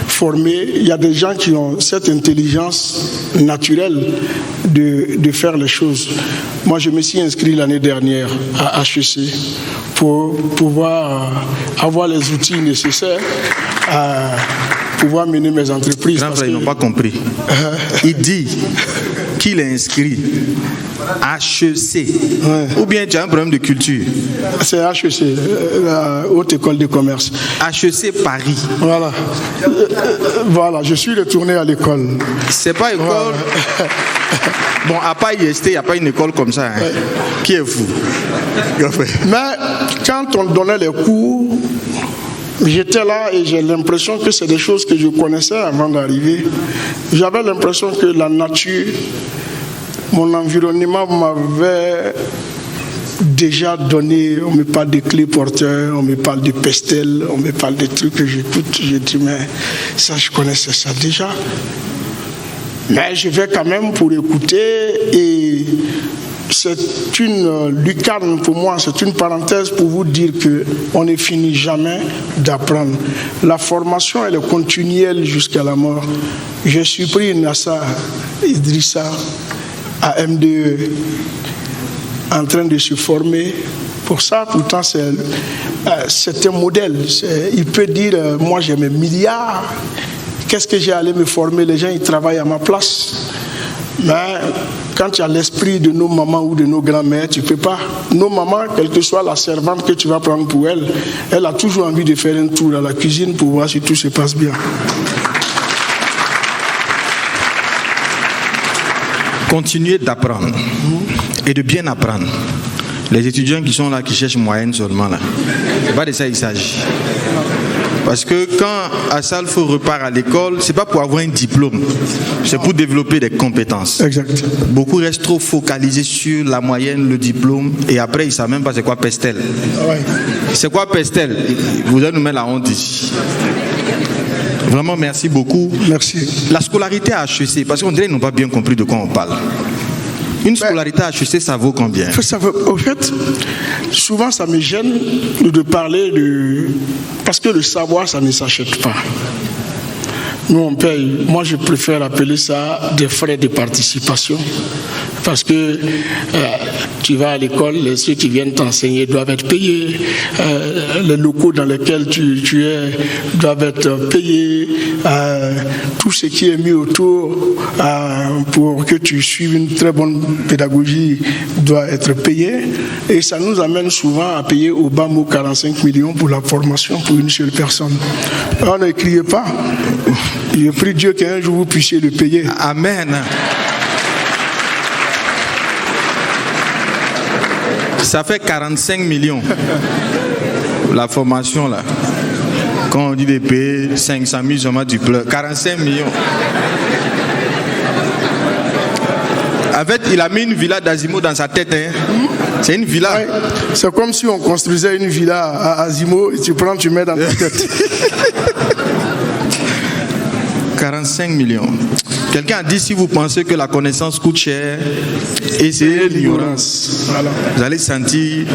formés, il y a des gens qui ont cette intelligence naturelle de faire les choses. Moi, je me suis inscrit l'année dernière à HEC pour pouvoir avoir les outils nécessaires à pouvoir mener mes entreprises. Grand frère, ils n'ont pas compris. Il dit qu'il est inscrit HEC. Ouais. Ou bien tu as un problème de culture. C'est HEC, la Haute École de Commerce. HEC Paris. Voilà. Voilà, je suis retourné à l'école. C'est pas école. Voilà. Bon, à part IST, il n'y a pas une école comme ça. Hein. Ouais. Qui est fou? Mais quand on donnait les cours, j'étais là et j'ai l'impression que c'est des choses que je connaissais avant d'arriver. J'avais l'impression que la nature, mon environnement m'avait déjà donné. On me parle de clés porteurs, on me parle de pastels, on me parle de trucs que j'écoute. J'ai dit, mais ça, je connaissais ça déjà. Mais je vais quand même pour écouter et c'est une lucarne pour moi, c'est une parenthèse pour vous dire qu'on ne finit jamais d'apprendre. La formation, elle est continuelle jusqu'à la mort. Je suis pris Nassa Idrissa à MDE en train de se former. Pour ça, pourtant, c'est un modèle. Il peut dire, moi j'ai mes milliards. Qu'est-ce que j'ai allé me former? Les gens, ils travaillent à ma place. Mais quand tu as l'esprit de nos mamans ou de nos grands-mères, tu ne peux pas. Nos mamans, quelle que soit la servante que tu vas prendre pour elle, elle a toujours envie de faire un tour à la cuisine pour voir si tout se passe bien. Continuez d'apprendre et de bien apprendre. Les étudiants qui sont là, qui cherchent moyenne seulement là, c'est pas de ça il s'agit. Parce que quand Assalfo repart à l'école, c'est pas pour avoir un diplôme, c'est pour développer des compétences. Exact. Beaucoup restent trop focalisés sur la moyenne, le diplôme, et après ils ne savent même pas c'est quoi pestel. Ouais. C'est quoi pestel? Vous allez nous mettre la honte ici. Vraiment, merci beaucoup. Merci. La scolarité à HEC, parce qu'on dirait qu'ils n'ont pas bien compris de quoi on parle. Une scolarité à HEC, ça vaut combien? Au fait, souvent ça me gêne de parler de... Parce que le savoir, ça ne s'achète pas. Nous, on paye. Moi, je préfère appeler ça des frais de participation. Parce que tu vas à l'école, ceux qui viennent t'enseigner doivent être payés. Les locaux dans lesquels tu es doivent être payés. Tout ce qui est mis autour pour que tu suives une très bonne pédagogie doit être payé. Et ça nous amène souvent à payer au bas mot 45 millions pour la formation pour une seule personne. Alors ne criez pas. Je prie Dieu qu'un jour vous puissiez le payer. Amen. Ça fait 45 millions. La formation là. Quand on dit de payer 500 000 seulement du pleur. 45 millions. En fait, il a mis une villa d'Azimo dans sa tête. Hein. C'est une villa. Ouais, c'est comme si on construisait une villa à Azimo et tu prends, tu mets dans ta tête. 45 millions. Quelqu'un a dit, si vous pensez que la connaissance coûte cher, essayez l'ignorance. Voilà. Vous allez sentir...